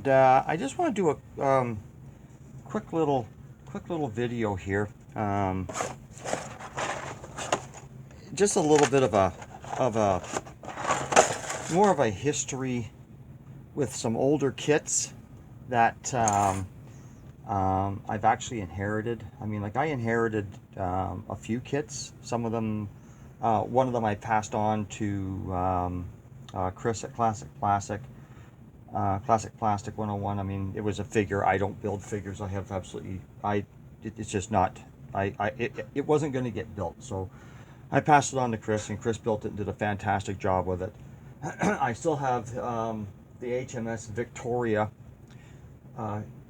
and I just want to do a quick little video here. Just a little bit of a more of a history with some older kits that I've actually inherited. I mean, like, I inherited a few kits. Some of them, one of them I passed on to Chris at Classic Plastic 101. I mean, it was a figure. I don't build figures. I have absolutely, it's just not, it wasn't going to get built. So I passed it on to Chris, and Chris built it and did a fantastic job with it. I still have the HMS Victoria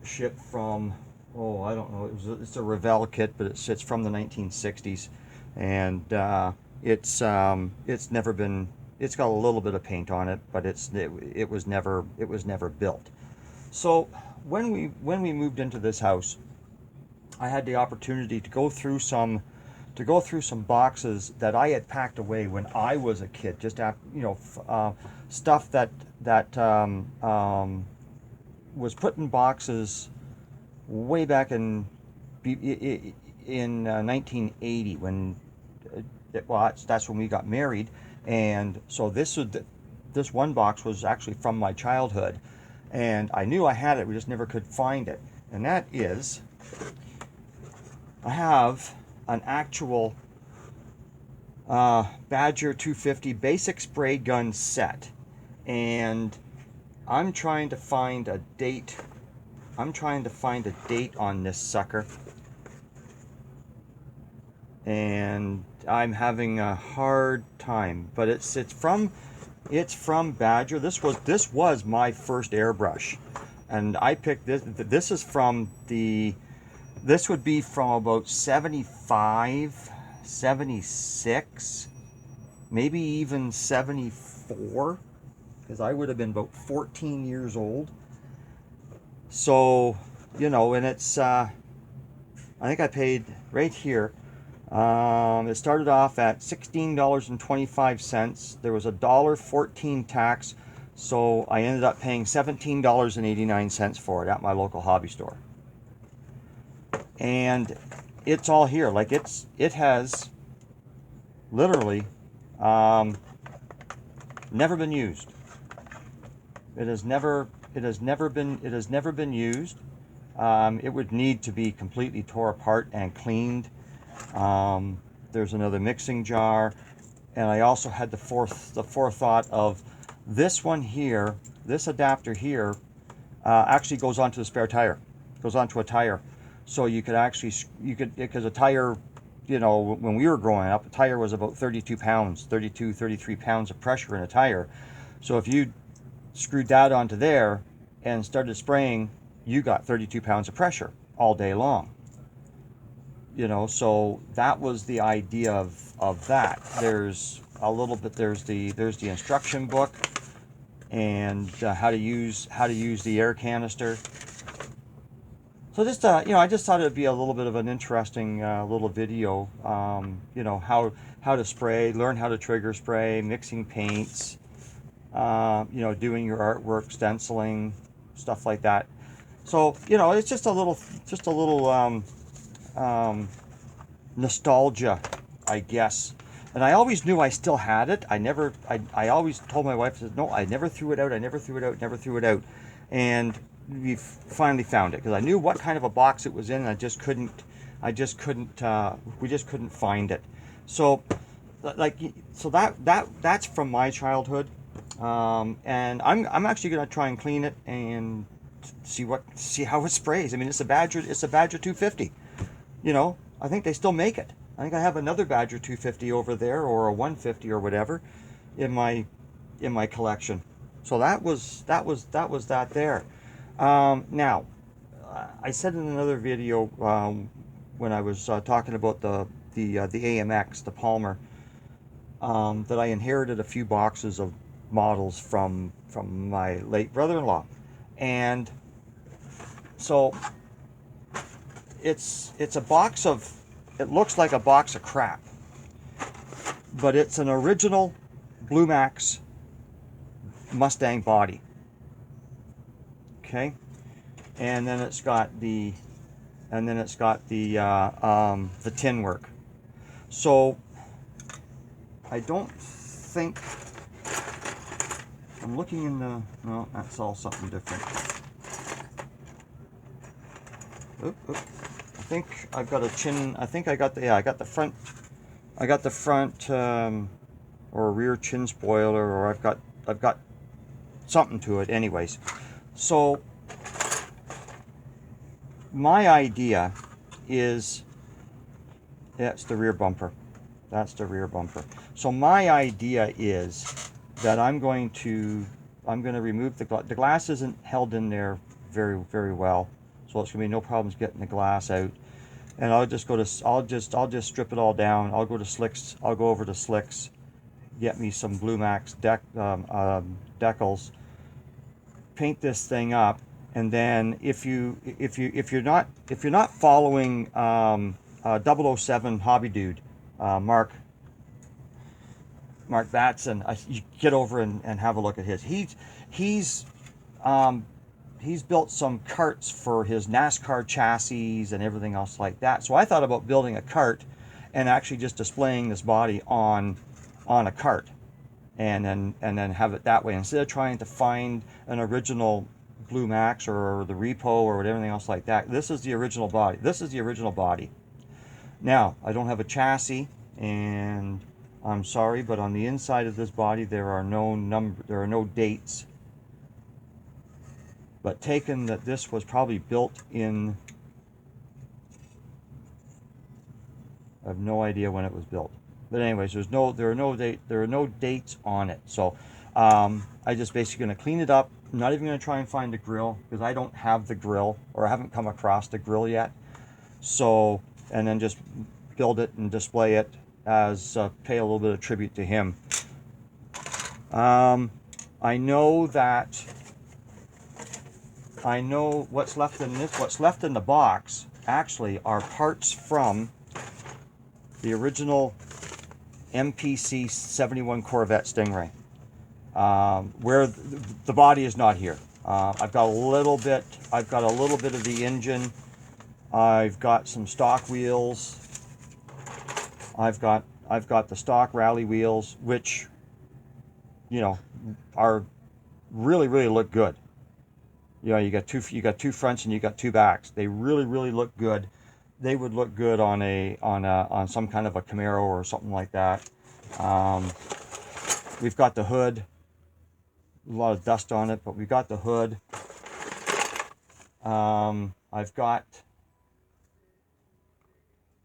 shipped from, oh, I don't know, it's a Revell kit, but it's from the 1960s, and it's never been, it's got a little bit of paint on it, but it was never built. So when we moved into this house, I had the opportunity to go through some boxes that I had packed away when I was a kid, just after, stuff that was put in boxes way back in 1980, when that's when we got married. And so this one box was actually from my childhood, and I knew I had it, we just never could find it. And that is, I have an actual Badger 250 basic spray gun set, and I'm trying to find a date. I'm trying to find a date on this sucker, and I'm having a hard time. But it's from Badger. This was my first airbrush, and I picked this. This is from this would be from about 75, 76, maybe even 74, because I would have been about 14 years old. So, and it's, I think I paid right here. It started off at $16.25. There was $1.14 tax, so I ended up paying $17.89 for it at my local hobby store. And it's all here. Like, it has literally never been used. It has never been used. It would need to be completely tore apart and cleaned. There's another mixing jar, and I also had the forethought of this one here. This adapter here actually goes onto the spare tire. Goes onto a tire, so you could because a tire, when we were growing up, a tire was about 32 pounds, 32, 33 pounds of pressure in a tire. So if you screwed that onto there and started spraying, you got 32 pounds of pressure all day long. So that was the idea of that. There's a little bit, there's the instruction book, and how to use the air canister. So just I just thought it'd be a little bit of an interesting little video. How to spray, learn how to trigger spray, mixing paints, doing your artwork, stenciling, stuff like that. So it's just a little nostalgia, I guess. And I always knew I still had it. I always told my wife, no, I never threw it out. Never threw it out. And we finally found it, because I knew what kind of a box it was in, and we just couldn't find it. So that's from my childhood. And I'm actually going to try and clean it and see how it sprays. I mean, it's a Badger 250. I think they still make it. I think I have another Badger 250 over there, or a 150 or whatever, in my collection. So that was that there. Now, I said in another video when I was talking about the AMX, the Palmer, that I inherited a few boxes of models from my late brother-in-law, and so it's a box of, it looks like a box of crap, but it's an original Blue Max Mustang body. Okay, and then it's got the tin work. So I don't think I'm looking in the, no, that's all something different. Oop, oop. I think I've got a chin. I think I got the, yeah, I got the front or a rear chin spoiler, or I've got something to it anyways. So my idea is, that's the rear bumper. That's the rear bumper. So my idea is that I'm going to remove the glass isn't held in there very, very well. So it's gonna be no problems getting the glass out. And I'll just strip it all down. I'll go to Slicks. I'll go over to Slicks, get me some Blue Max decals, paint this thing up, and then if you're not following 007 Hobby Dude, Mark Batson, you get over and have a look at his. He's built some carts for his NASCAR chassis and everything else like that. So I thought about building a cart and actually just displaying this body on a cart, and then have it that way, instead of trying to find an original Blue Max or the repo or everything else like that. This is the original body. This is the original body. Now, I don't have a chassis, and I'm sorry, but on the inside of this body there are no dates. But taken that this was probably built in, I have no idea when it was built. But anyways, there are no dates on it. So I just basically going to clean it up. I'm not even going to try and find a grill, because I don't have the grill, or I haven't come across the grill yet. So, and then just build it and display it as pay a little bit of tribute to him. I know what's left in this. What's left in the box actually are parts from the original MPC 71 Corvette Stingray, where the body is not here. I've got a little bit of the engine. I've got some stock wheels. I've got the stock rally wheels, which, you know, are really look good. You know, you got two fronts and you got two backs. They really look good. They would look good on some kind of a Camaro or something like that. We've got the hood. A lot of dust on it, but we've got the hood. I've got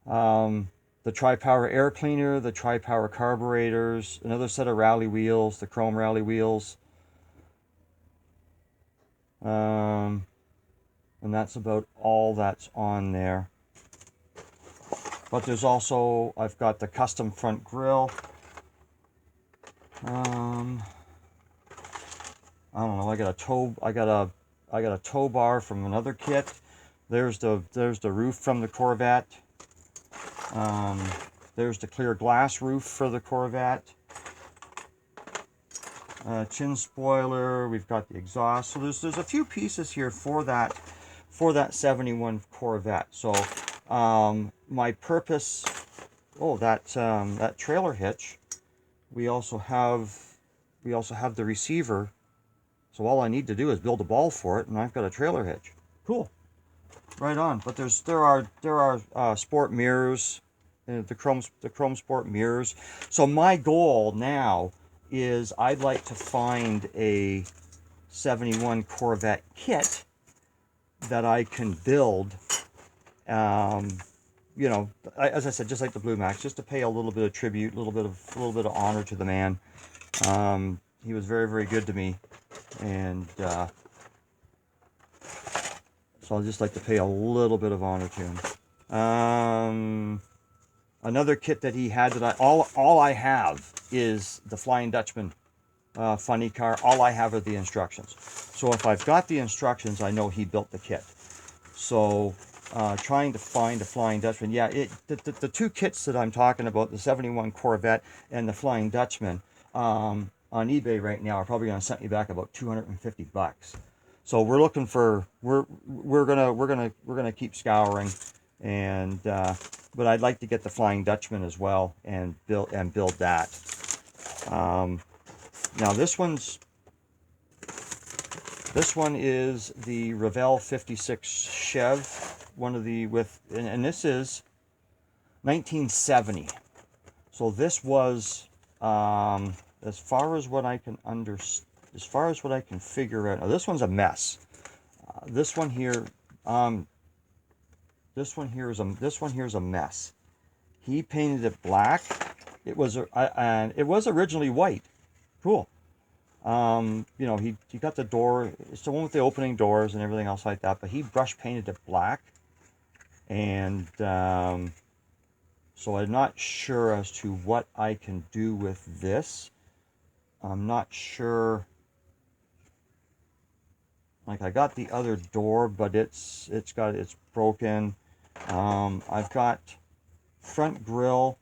the tri-power air cleaner, the tri-power carburetors, another set of rally wheels, the chrome rally wheels. And that's about all that's on there. But there's also, I've got the custom front grille. I don't know, I got a tow bar from another kit. There's the roof from the Corvette. There's the clear glass roof for the Corvette. Chin spoiler. We've got the exhaust. So there's a few pieces here for that 71 Corvette. So my purpose. Oh, that trailer hitch. We also have the receiver. So all I need to do is build a ball for it, and I've got a trailer hitch. Cool. Right on. But there are sport mirrors, the chrome sport mirrors. So my goal now is I'd like to find a 71 Corvette kit that I can build. You know, as I said, just like the Blue Max, just to pay a little bit of tribute, a little bit of honor to the man. He was very good to me, and so I'll just like to pay a little bit of honor to him. Another kit that he had that all I have is the Flying Dutchman funny car. All I have are the instructions. So if I've got the instructions, I know he built the kit. So trying to find a Flying Dutchman, yeah, the two kits that I'm talking about, the 71 Corvette and the Flying Dutchman, on eBay right now are probably going to set me back about $250. So we're looking for, we're gonna keep scouring, and but I'd like to get the Flying Dutchman as well and build that. Now this one is the Revell 56 Chev, one of the and this is 1970. So this was, as far as what I can figure out. Now this one's a mess. This one here is a mess. He painted it black. It was and it was originally white. Cool. You know, he got the door. It's the one with the opening doors and everything else like that. But he brush painted it black, and so I'm not sure as to what I can do with this. I'm not sure. Like, I got the other door, but it's broken. I've got front grille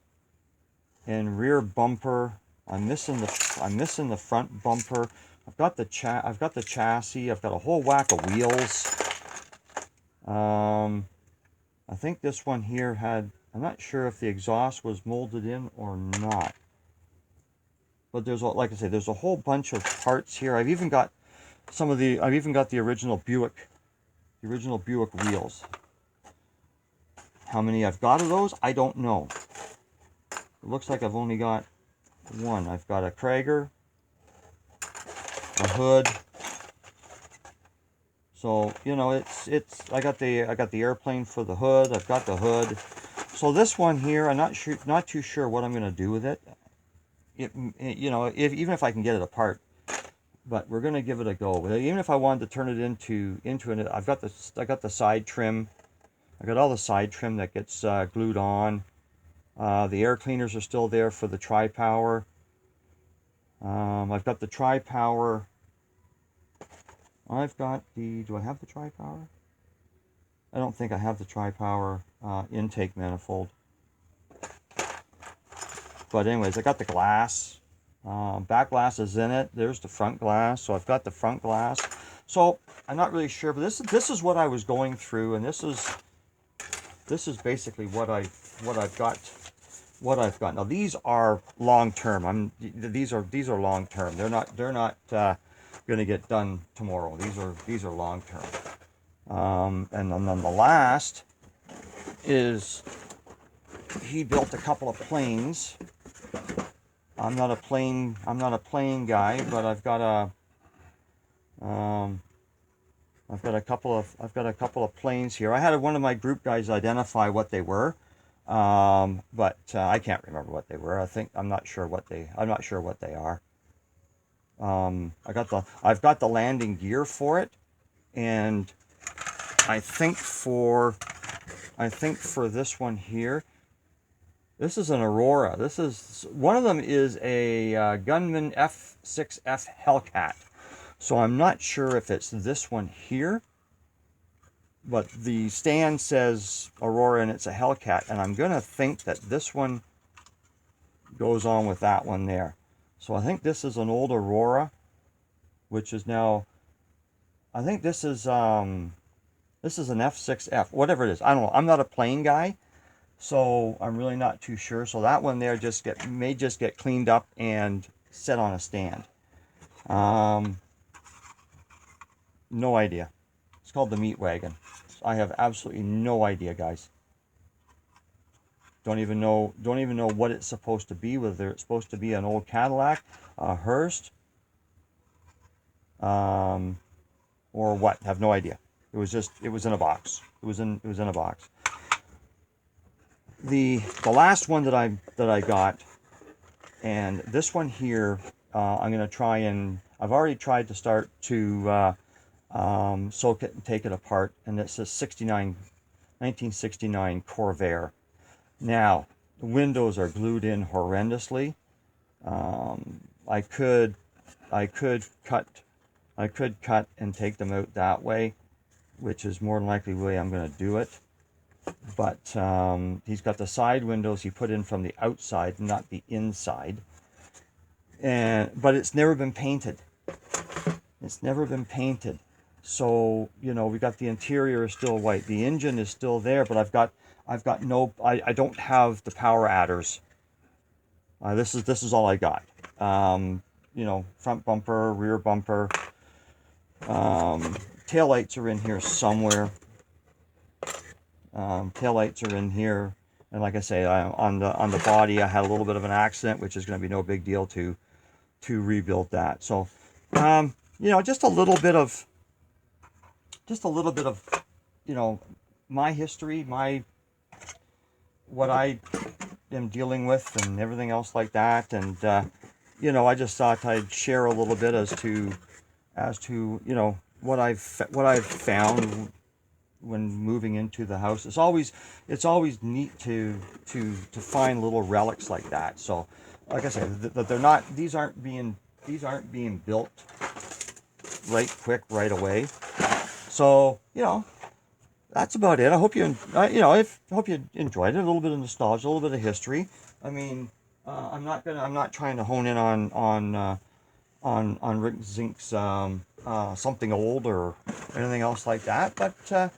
and rear bumper. I'm missing the front bumper. I've got the chassis. I've got a whole whack of wheels. I think this one here had, I'm not sure if the exhaust was molded in or not. But there's, like I say, there's a whole bunch of parts here. I've even got the original Buick wheels. How many I've got of those, I don't know. It looks like I've only got one. I've got a Krager, a hood. So, you know, I got the airplane for the hood. I've got the hood. So this one here, I'm not too sure what I'm going to do with it. You know, even if I can get it apart, but we're going to give it a go. Even if I wanted to turn it into an, I got the side trim. I got all the side trim that gets glued on. The air cleaners are still there for the tri-power. I've got the tri-power. I've got the, do I have the tri-power? I don't think I have the tri-power intake manifold. But anyways, I got the glass. Back glass is in it. There's the front glass. So I've got the front glass. So I'm not really sure, but this is what I was going through, and this is basically what I've got. Now these are long term. These are long term. They're not going to get done tomorrow. These are long term. And then the last is, he built a couple of planes. I'm not a plane guy, but I've got a couple of planes here. I had one of my group guys identify what they were, but I can't remember what they were. I'm not sure what they are. I've got the landing gear for it, and I think for this one here, this is an Aurora. One of them is a Gunman F6F Hellcat. So I'm not sure if it's this one here, but the stand says Aurora and it's a Hellcat, and I'm going to think that this one goes on with that one there. So I think this is an old Aurora, which is now, I think this is an F6F, whatever it is. I don't know. I'm not a plane guy, so I'm really not too sure. So that one there may just get cleaned up and set on a stand. No idea. It's called the Meat Wagon. I have absolutely no idea, guys. Don't even know what it's supposed to be. Whether it's supposed to be an old Cadillac, a Hearst, or what? Have no idea. It was in a box. It was in a box. The last one that I got, and this one here, I'm going to try, and I've already tried to start to soak it and take it apart, and it's a 1969 Corvair. Now the windows are glued in horrendously. I could cut and take them out that way, which is more than likely the way I'm going to do it. But he's got the side windows he put in from the outside, not the inside. But it's never been painted. It's never been painted. So, you know, we got the interior is still white. The engine is still there, but I've got no, I don't have the power adders. This is all I got. You know, front bumper, rear bumper, tail lights are in here somewhere. Tail lights are in here, and like I say, on the body, I had a little bit of an accident, which is going to be no big deal to rebuild that. So, you know, just a little bit of, you know, my history, my what I am dealing with, and everything else like that, and you know, I just thought I'd share a little bit as to you know what I've found when moving into the house. It's always neat to find little relics like that. So, like I said, they're not these aren't being built right away. So, you know, that's about it. I hope you know, I hope you enjoyed it. A little bit of nostalgia, a little bit of history. I mean, I'm not trying to hone in on Rick Zink's something old or anything else like that. But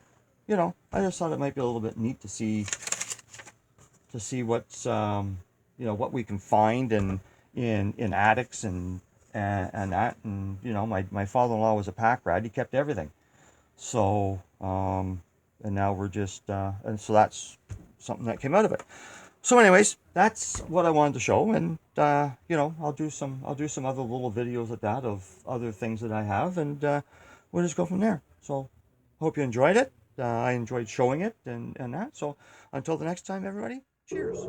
you know, I just thought it might be a little bit neat to see what's you know, what we can find in attics and that. And you know, my father-in-law was a pack rat. He kept everything. So and now we're just and so that's something that came out of it. So, anyways, that's what I wanted to show, and you know, I'll do some other little videos at that of other things that I have, and we'll just go from there. So, hope you enjoyed it. I enjoyed showing it and that. So, until the next time, everybody, cheers.